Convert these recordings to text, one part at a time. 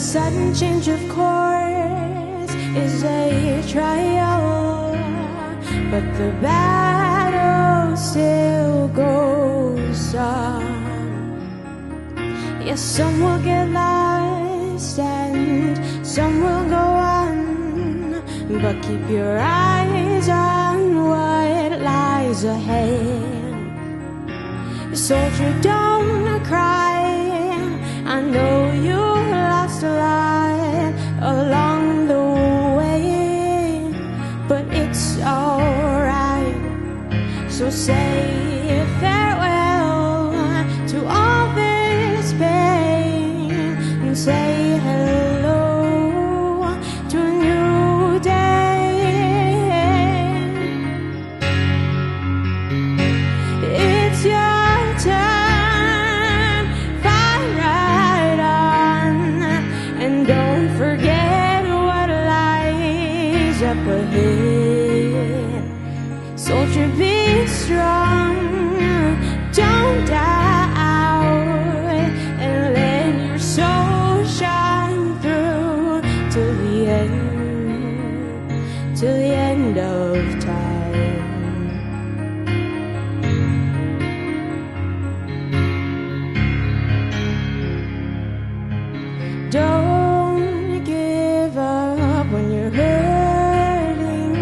sudden change of course is a trial, but the battle still goes on. Yes, some will get lost and some will go on, but keep your eyes on what lies ahead. Soldier, don't cry, I know you lost a lot along the way, but it's alright. So say farewell to all this pain and say hello to a new day. It's your time, fight right on, and don't forget what lies up ahead. Soldier, be strong, don't doubt, and let your soul shine through till the end of time. Don't give up when you're hurting,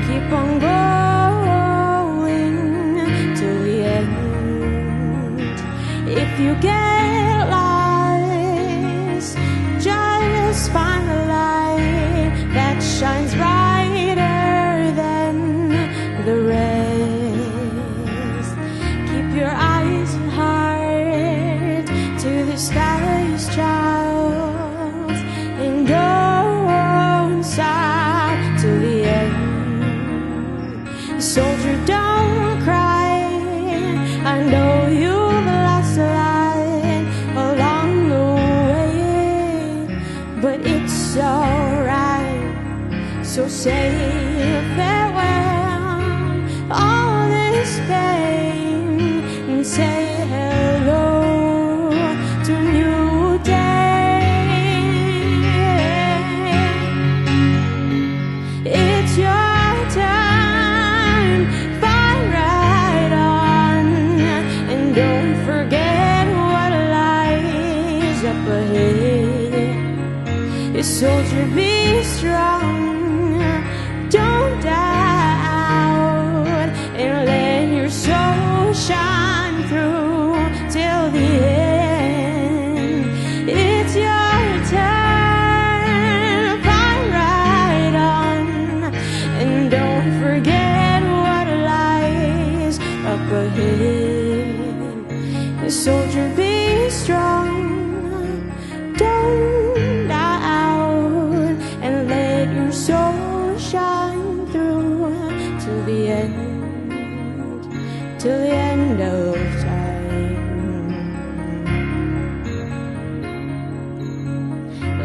keep on going till the end. If you get lost, just find the light that shines brighter than the rest. Keep your eyes and heart to the sky's child, and don't stop till the end. Soldier, don't cry, I know you've lost a lot along the way, but it's alright. So say farewell all this pain and say hello to a new day. It's your time, fight right on, and don't forget what lies up ahead. Soldier, be strong, don't doubt, and let your soul shine through till the end. It's your time, fight right on, and don't forget what lies up ahead. Soldier, be strong, don't doubt, and let your soul shine through till the end of time.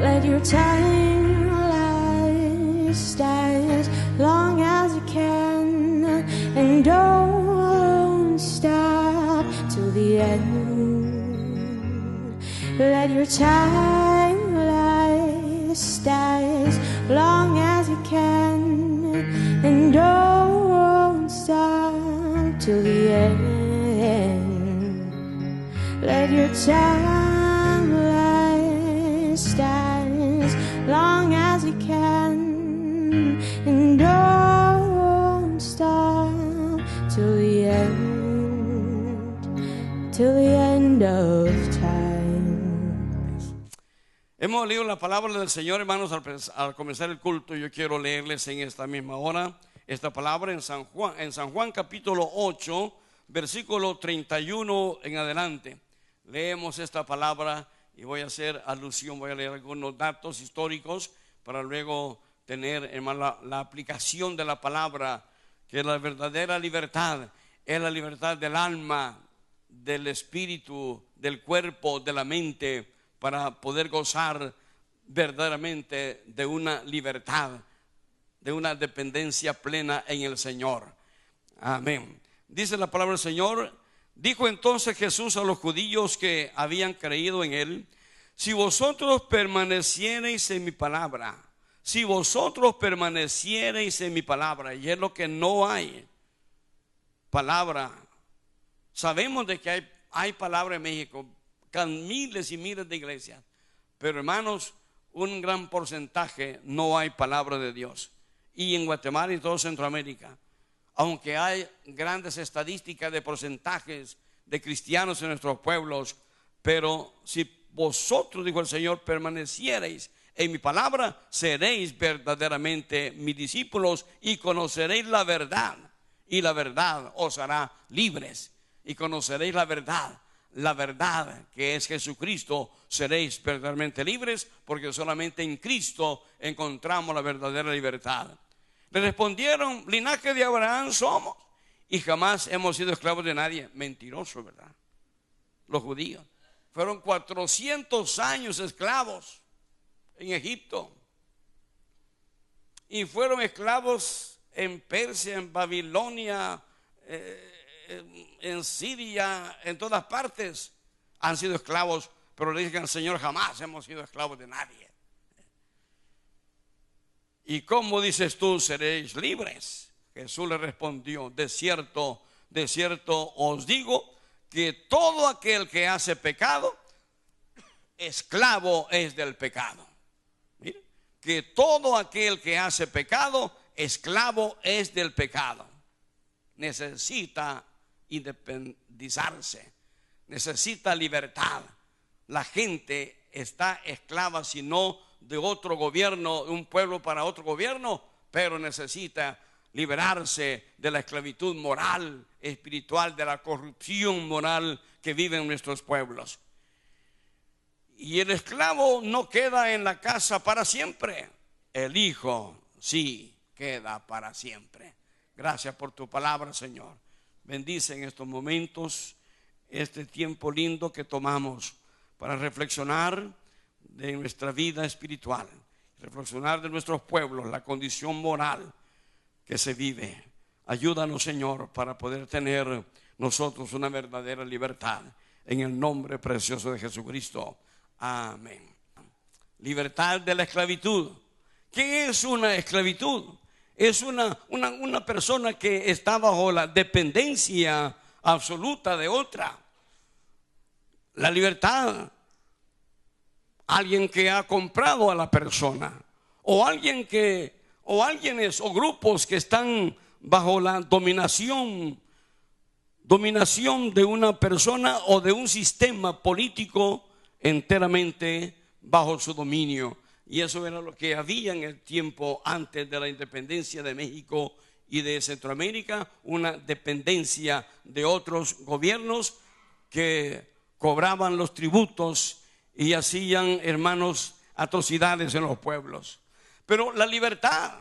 Let your time last as long as it can, and don't stop till the end. Let your time last as long as it can, and don't stop till the end. Let your time last as long as it can, and don't stop till the end of time. Hemos leído la palabra del Señor, hermanos, al comenzar el culto. Yo quiero leerles en esta misma hora esta palabra en San Juan capítulo 8, versículo 31 en adelante. Leemos esta palabra y voy a hacer alusión, voy a leer algunos datos históricos para luego tener, hermano, la aplicación de la palabra, que es la verdadera libertad, es la libertad del alma, del espíritu, del cuerpo, de la mente, para poder gozar verdaderamente de una libertad, de una dependencia plena en el Señor. Amén. Dice la palabra del Señor: dijo entonces Jesús a los judíos que habían creído en él: Si vosotros permaneciereis en mi palabra, si vosotros permaneciereis en mi palabra, y es lo que no hay, palabra. Sabemos de que hay palabra en México, miles y miles de iglesias, pero hermanos, un gran porcentaje no hay palabra de Dios. Y en Guatemala y todo Centroamérica, aunque hay grandes estadísticas de porcentajes de cristianos en nuestros pueblos, pero si vosotros, dijo el Señor, permaneciereis en mi palabra, seréis verdaderamente mis discípulos y conoceréis la verdad, y la verdad os hará libres. Y conoceréis la verdad que es Jesucristo, seréis verdaderamente libres, porque solamente en Cristo encontramos la verdadera libertad. Le respondieron: linaje de Abraham somos y jamás hemos sido esclavos de nadie. Mentiroso, ¿verdad? Los judíos fueron 400 años esclavos en Egipto, y fueron esclavos en Persia, en Babilonia, en Siria, en todas partes han sido esclavos, pero le dicen al Señor: jamás hemos sido esclavos de nadie. ¿Y cómo dices tú seréis libres? Jesús le respondió: de cierto os digo que todo aquel que hace pecado, esclavo es del pecado. Mira, que todo aquel que hace pecado, esclavo es del pecado. Necesita independizarse, necesita libertad. La gente está esclava, si no de otro gobierno, de un pueblo para otro gobierno, pero necesita liberarse de la esclavitud moral, espiritual, de la corrupción moral que vive en nuestros pueblos. Y el esclavo no queda en la casa para siempre, el hijo sí queda para siempre. Gracias por tu palabra, Señor. Bendice en estos momentos este tiempo lindo que tomamos para reflexionar de nuestra vida espiritual, reflexionar de nuestros pueblos, la condición moral que se vive. Ayúdanos, Señor, para poder tener nosotros una verdadera libertad, en el nombre precioso de Jesucristo. Amén. Libertad de la esclavitud. ¿Qué es una esclavitud? Es una persona que está bajo la dependencia absoluta de otra. La libertad, alguien que ha comprado a la persona, o alguienes o grupos que están bajo la dominación de una persona o de un sistema político enteramente bajo su dominio. Y eso era lo que había en el tiempo antes de la independencia de México y de Centroamérica, una dependencia de otros gobiernos que cobraban los tributos y hacían, hermanos, atrocidades en los pueblos. Pero la libertad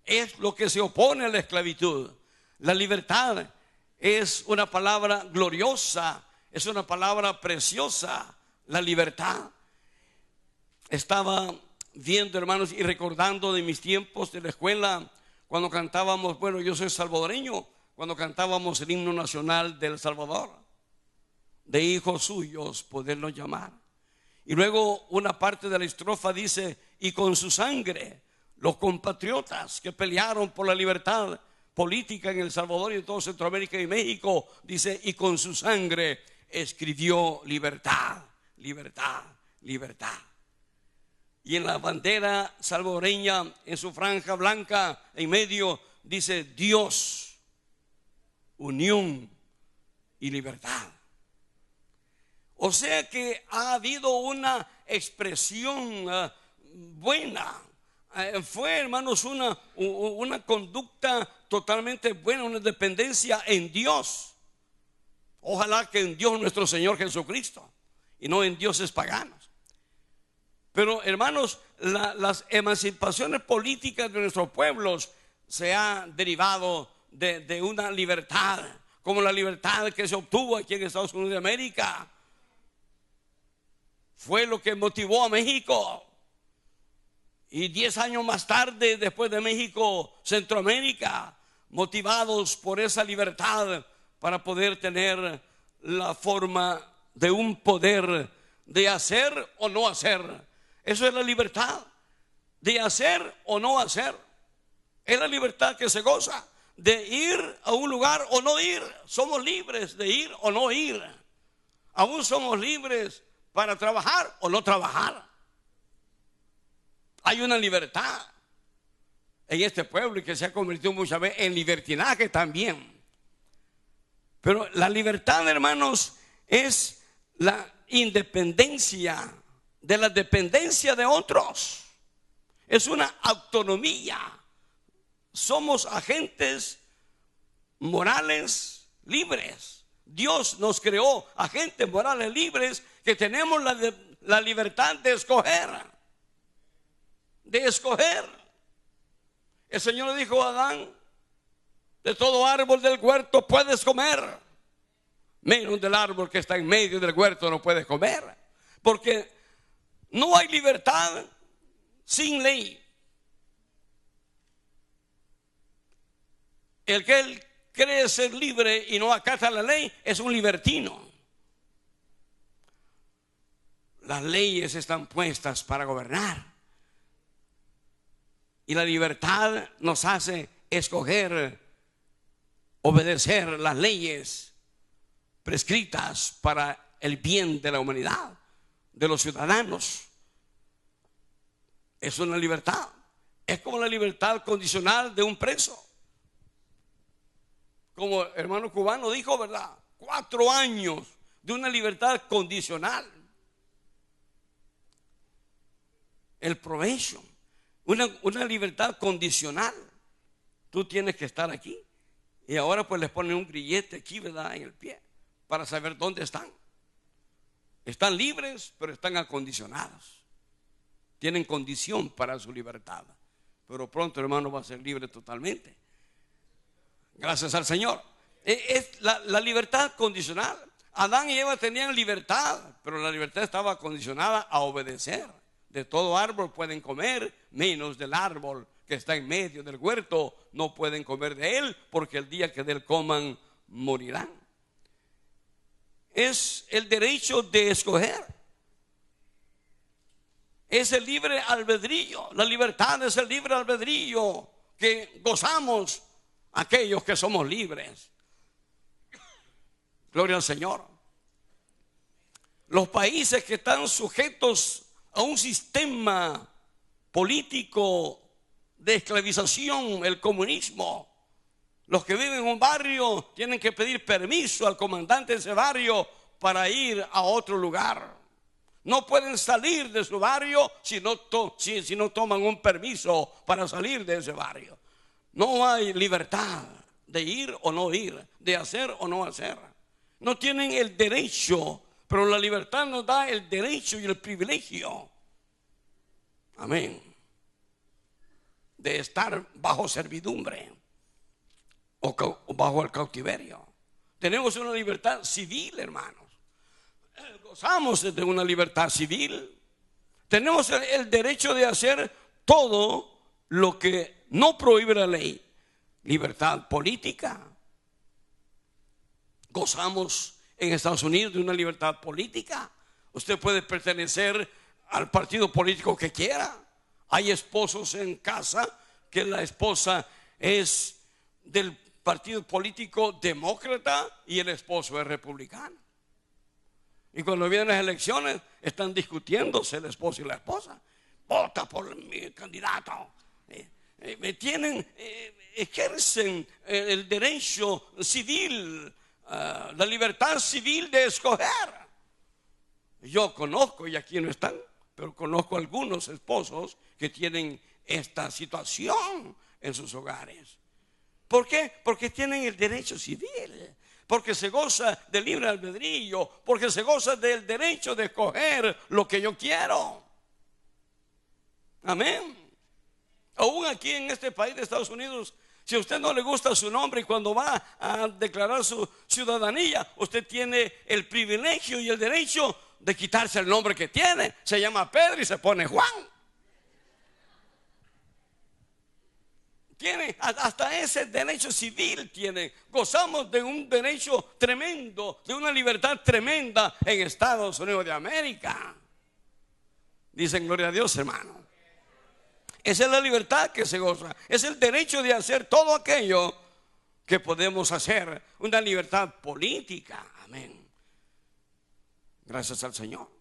es lo que se opone a la esclavitud. La libertad es una palabra gloriosa, es una palabra preciosa, la libertad. Estaba viendo, hermanos, y recordando de mis tiempos de la escuela, cuando cantábamos, bueno, yo soy salvadoreño, cuando cantábamos el himno nacional de El Salvador, de hijos suyos poderlos llamar. Y luego una parte de la estrofa dice: y con su sangre los compatriotas que pelearon por la libertad política en El Salvador y en todo Centroamérica y México, dice, y con su sangre escribió libertad, libertad, libertad. Y en la bandera salvadoreña, en su franja blanca en medio, dice Dios, unión y libertad. O sea que ha habido una expresión buena. Fue, hermanos, una conducta totalmente buena, una dependencia en Dios. Ojalá que en Dios nuestro Señor Jesucristo y no en dioses paganos. Pero, hermanos, las emancipaciones políticas de nuestros pueblos se han derivado de una libertad, como la libertad que se obtuvo aquí en Estados Unidos de América. Fue lo que motivó a México. Y 10 años más tarde, después de México, Centroamérica, motivados por esa libertad para poder tener la forma de un poder de hacer o no hacer. Eso es la libertad, de hacer o no hacer. Es la libertad que se goza, de ir a un lugar o no ir. Somos libres de ir o no ir. Aún somos libres para trabajar o no trabajar. Hay una libertad en este pueblo y que se ha convertido muchas veces en libertinaje también. Pero la libertad, hermanos, es la independencia de la dependencia de otros. Es una autonomía. Somos agentes morales libres. Dios nos creó agentes morales libres que tenemos la libertad de escoger. De escoger. El Señor le dijo a Adán: de todo árbol del huerto puedes comer, menos del árbol que está en medio del huerto no puedes comer. Porque no hay libertad sin ley. El que él cree ser libre y no acata la ley es un libertino. Las leyes están puestas para gobernar. Y la libertad nos hace escoger, obedecer las leyes prescritas para el bien de la humanidad, de los ciudadanos. Es una libertad. Es como la libertad condicional de un preso. Como el hermano cubano dijo, ¿verdad? 4 años de una libertad condicional. El provecho, una libertad condicional. Tú tienes que estar aquí. Y ahora pues les ponen un grillete aquí, ¿verdad? En el pie, para saber dónde están. Están libres, pero están acondicionados. Tienen condición para su libertad. Pero pronto, hermano, va a ser libre totalmente. Gracias al Señor. Es la libertad condicional. Adán y Eva tenían libertad, pero la libertad estaba condicionada a obedecer. De todo árbol pueden comer, menos del árbol que está en medio del huerto. No pueden comer de él, porque el día que de él coman, morirán. Es el derecho de escoger. Es el libre albedrío. La libertad es el libre albedrío que gozamos aquellos que somos libres. Gloria al Señor. Los países que están sujetos a un sistema político de esclavización, el comunismo, los que viven en un barrio tienen que pedir permiso al comandante de ese barrio para ir a otro lugar. No pueden salir de su barrio si no toman un permiso para salir de ese barrio. No hay libertad de ir o no ir, de hacer o no hacer. No tienen el derecho, pero la libertad nos da el derecho y el privilegio. Amén. De estar bajo servidumbre o bajo el cautiverio. Tenemos una libertad civil, hermanos. Gozamos de una libertad civil. Tenemos el derecho de hacer todo lo que no prohíbe la ley. Libertad política. Gozamos en Estados Unidos de una libertad política. Usted puede pertenecer al partido político que quiera. Hay esposos en casa que la esposa es del partido político demócrata y el esposo es republicano. Y cuando vienen las elecciones están discutiéndose el esposo y la esposa. Vota por mi candidato. Ejercen el derecho civil, la libertad civil de escoger. Yo conozco, y aquí no están, pero conozco algunos esposos que tienen esta situación en sus hogares. ¿Por qué? Porque tienen el derecho civil, porque se goza del libre albedrío, porque se goza del derecho de escoger lo que yo quiero. Amén. Aún aquí en este país de Estados Unidos, si a usted no le gusta su nombre y cuando va a declarar su ciudadanía, usted tiene el privilegio y el derecho de quitarse el nombre que tiene. Se llama Pedro y se pone Juan. Tienen hasta ese derecho civil, tienen. Gozamos de un derecho tremendo, de una libertad tremenda en Estados Unidos de América. Dicen gloria a Dios, hermano. Esa es la libertad que se goza. Es el derecho de hacer todo aquello que podemos hacer. Una libertad política. Amén. Gracias al Señor.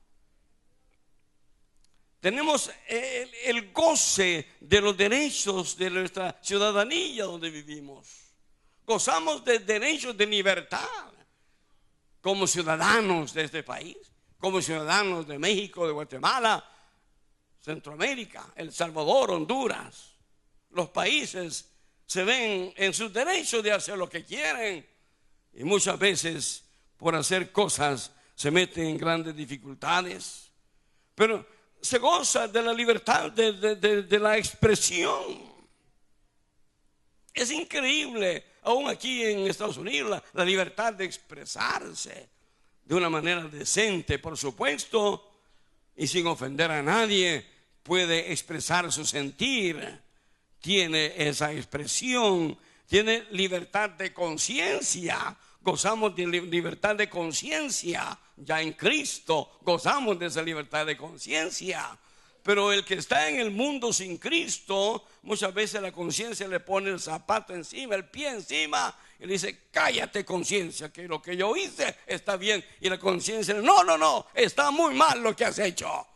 Tenemos el goce de los derechos de nuestra ciudadanía donde vivimos. Gozamos de derechos de libertad como ciudadanos de este país, como ciudadanos de México, de Guatemala, Centroamérica, El Salvador, Honduras. Los países se ven en sus derechos de hacer lo que quieren y muchas veces por hacer cosas se meten en grandes dificultades. Pero se goza de la libertad de la expresión. Es increíble, aún aquí en Estados Unidos, la libertad de expresarse de una manera decente, por supuesto, y sin ofender a nadie. Puede expresar su sentir, tiene esa expresión, tiene libertad de conciencia. Gozamos de libertad de conciencia. Ya en Cristo gozamos de esa libertad de conciencia. Pero el que está en el mundo sin Cristo, muchas veces la conciencia le pone el zapato encima, el pie encima, y le dice: cállate, conciencia, que lo que yo hice está bien. Y la conciencia: no, está muy mal lo que has hecho.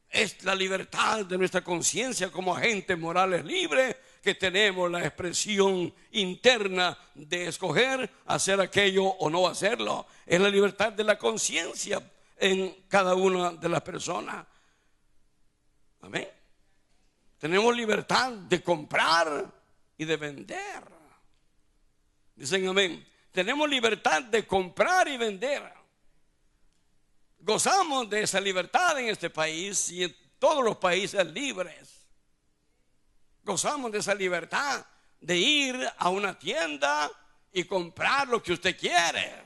Es la libertad de nuestra conciencia como agentes morales libres, que tenemos la expresión interna de escoger hacer aquello o no hacerlo. Es la libertad de la conciencia en cada una de las personas. Amén. Tenemos libertad de comprar y de vender. Dicen amén. Tenemos libertad de comprar y vender. Gozamos de esa libertad en este país y en todos los países libres. Gozamos de esa libertad de ir a una tienda y comprar lo que usted quiere.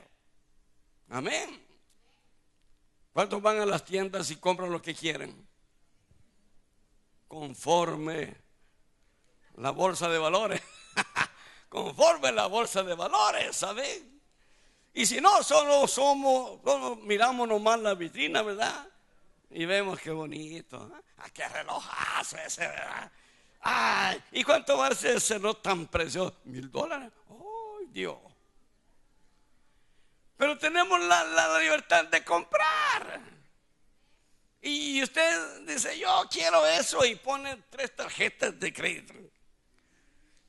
Amén. ¿Cuántos van a las tiendas y compran lo que quieren? Conforme la bolsa de valores. Conforme la bolsa de valores, ¿saben? Y si no, solo miramos nomás la vitrina, ¿verdad? Y vemos qué bonito. Qué relojazo ese, ¿verdad? Ay, ¿y cuánto va ese reloj tan precioso? $1,000. ¡Ay, Dios! Pero tenemos la libertad de comprar. Y usted dice: yo quiero eso, y pone 3 tarjetas de crédito.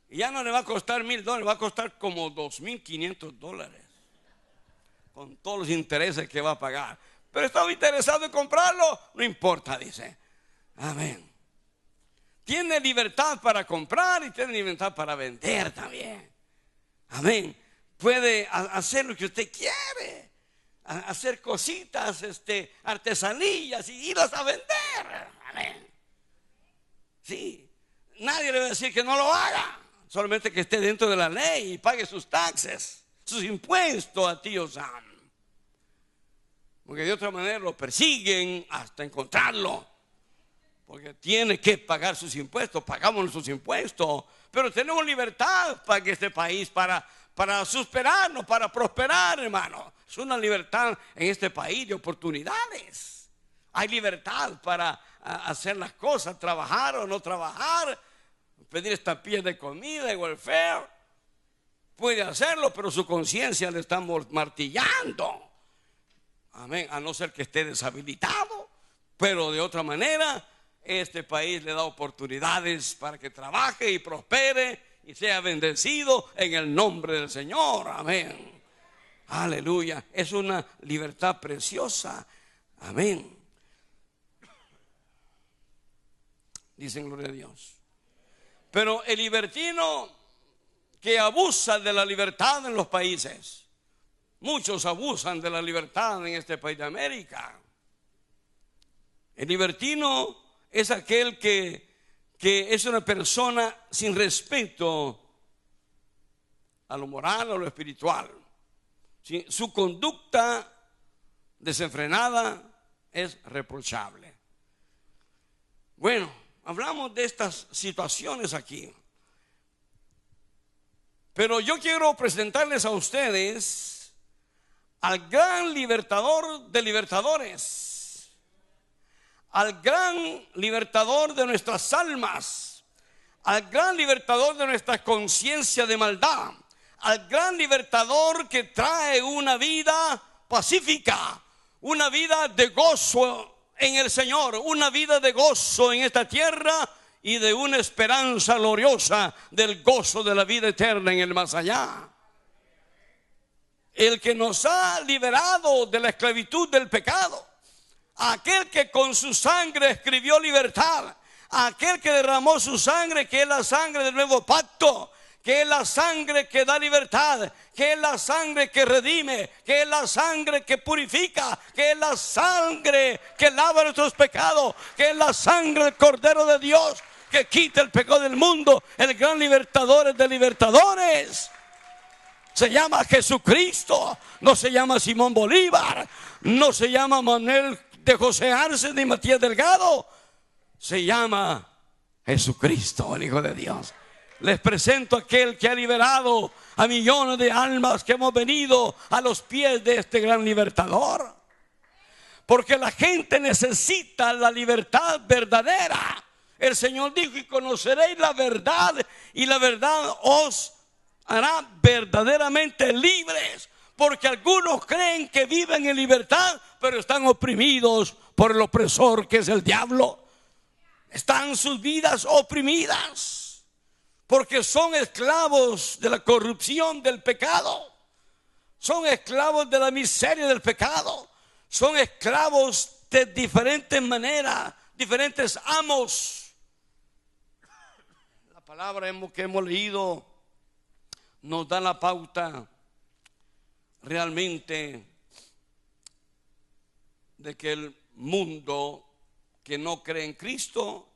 Y ya no le va a costar $1,000, va a costar como $2,500. Con todos los intereses que va a pagar. Pero estaba interesado en comprarlo, no importa, dice. Amén. Tiene libertad para comprar y tiene libertad para vender también. Amén. Puede hacer lo que usted quiere, hacer cositas, artesanías y irlas a vender. Amén. Sí. Nadie le va a decir que no lo haga, solamente que esté dentro de la ley y pague sus taxes, sus impuestos a tío Sam. Porque de otra manera lo persiguen hasta encontrarlo. Porque tiene que pagar sus impuestos, pagamos sus impuestos. Pero tenemos libertad para que este país, para prosperarnos, para prosperar, hermano. Es una libertad en este país de oportunidades. Hay libertad para hacer las cosas, trabajar o no trabajar, pedir estampillas de comida, de welfare. Puede hacerlo, pero su conciencia le está martillando. Amén, a no ser que esté deshabilitado. Pero de otra manera, este país le da oportunidades para que trabaje y prospere y sea bendecido en el nombre del Señor. Amén. Aleluya. Es una libertad preciosa. Amén. Dicen gloria a Dios. Pero el libertino que abusa de la libertad en los países, muchos abusan de la libertad en este país de América. El libertino es aquel que es una persona sin respeto a lo moral o a lo espiritual. Su conducta desenfrenada es reprochable. Bueno, hablamos de estas situaciones aquí, Pero yo quiero presentarles a ustedes al gran libertador de libertadores, al gran libertador de nuestras almas, al gran libertador de nuestra conciencia de maldad, al gran libertador que trae una vida pacífica, una vida de gozo en el Señor, una vida de gozo en esta tierra y de una esperanza gloriosa del gozo de la vida eterna en el más allá. El que nos ha liberado de la esclavitud del pecado, aquel que con su sangre escribió libertad, aquel que derramó su sangre, que es la sangre del nuevo pacto, que es la sangre que da libertad, que es la sangre que redime, que es la sangre que purifica, que es la sangre que lava nuestros pecados, que es la sangre del Cordero de Dios que quita el pecado del mundo, el gran libertador de libertadores. Se llama Jesucristo, no se llama Simón Bolívar, no se llama Manuel de José Arce ni Matías Delgado, se llama Jesucristo, el Hijo de Dios. Les presento a aquel que ha liberado a millones de almas que hemos venido a los pies de este gran libertador. Porque la gente necesita la libertad verdadera. El Señor dijo: y conoceréis la verdad, y la verdad os hará verdaderamente libres. Porque algunos creen que viven en libertad, pero están oprimidos por el opresor que es el diablo. Están sus vidas oprimidas porque son esclavos de la corrupción del pecado, son esclavos de la miseria del pecado, son esclavos de diferentes maneras, diferentes amos. La palabra que hemos leído nos da la pauta realmente de que el mundo que no cree en Cristo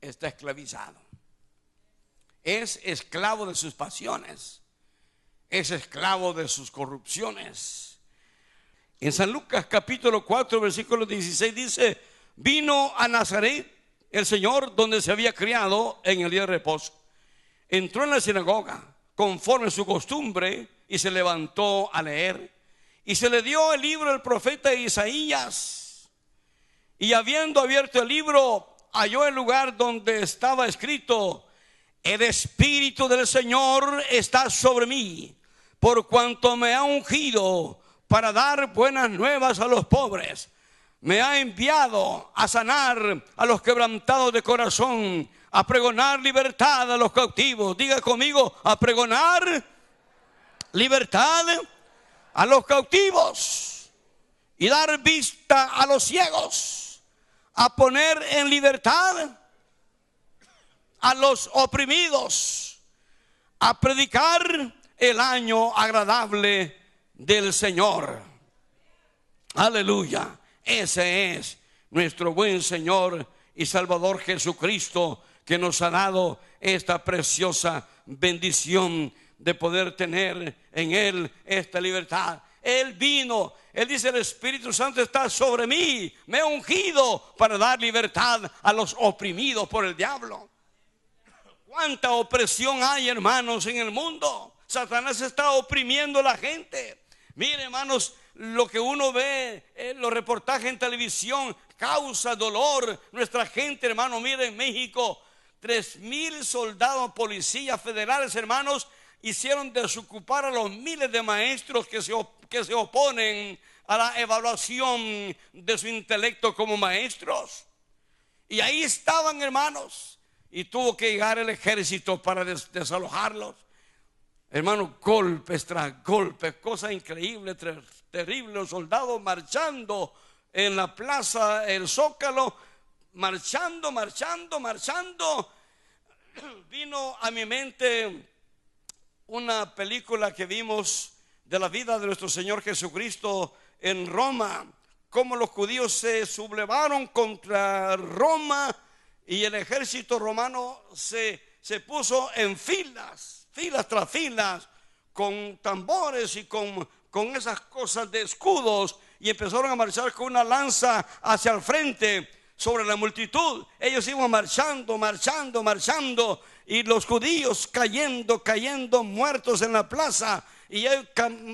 está esclavizado. Es esclavo de sus pasiones, es esclavo de sus corrupciones. En San Lucas capítulo 4 versículo 16 dice: vino a Nazaret el Señor donde se había criado en el día de reposo. Entró en la sinagoga conforme a su costumbre y se levantó a leer. Y se le dio el libro del profeta Isaías. Y habiendo abierto el libro, halló el lugar donde estaba escrito: el Espíritu del Señor está sobre mí, por cuanto me ha ungido para dar buenas nuevas a los pobres. Me ha enviado a sanar a los quebrantados de corazón, a pregonar libertad a los cautivos. Diga conmigo: a pregonar libertad a los cautivos y dar vista a los ciegos, a poner en libertad a los oprimidos, a predicar el año agradable del Señor. Aleluya. Ese es nuestro buen Señor y Salvador Jesucristo, que nos ha dado esta preciosa bendición de poder tener en Él esta libertad. Él vino, Él dice: el Espíritu Santo está sobre mí, me ha ungido para dar libertad a los oprimidos por el diablo. ¿Cuánta opresión hay, hermanos, en el mundo? Satanás está oprimiendo a la gente. Mire, hermanos, lo que uno ve en los reportajes en televisión causa dolor. Nuestra gente, hermano, mire, en México 3,000 soldados, policías federales, hermanos, hicieron desocupar a los miles de maestros que se oponen a la evaluación de su intelecto como maestros. Y ahí estaban, hermanos, y tuvo que llegar el ejército para desalojarlos. Hermanos, golpes tras golpes, cosa increíble, terrible. Los soldados marchando en la plaza, el Zócalo, marchando. Vino a mi mente una película que vimos de la vida de nuestro Señor Jesucristo en Roma, cómo los judíos se sublevaron contra Roma y el ejército romano se puso en filas tras filas, con tambores y con esas cosas de escudos, y empezaron a marchar con una lanza hacia el frente. sobre la multitud. Ellos iban marchando, marchando, marchando, y los judíos cayendo, cayendo muertos en la plaza, y ellos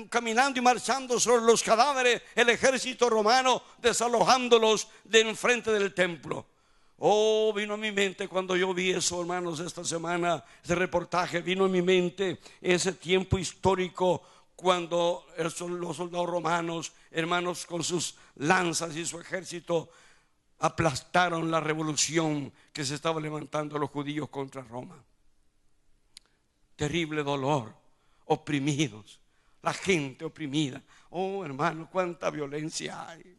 caminando y marchando sobre los cadáveres, el ejército romano desalojándolos de enfrente del templo. Oh, vino a mi mente cuando yo vi eso, hermanos, esta semana, ese reportaje, vino a mi mente ese tiempo histórico cuando los soldados romanos, hermanos, con sus lanzas y su ejército aplastaron la revolución que se estaba levantando los judíos contra Roma. Terrible dolor, oprimidos, la gente oprimida. Oh, hermano, cuánta violencia hay,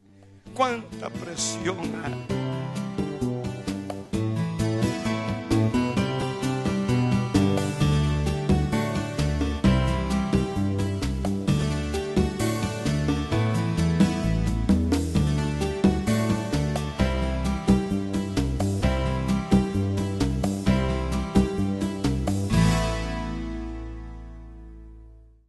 cuánta presión hay.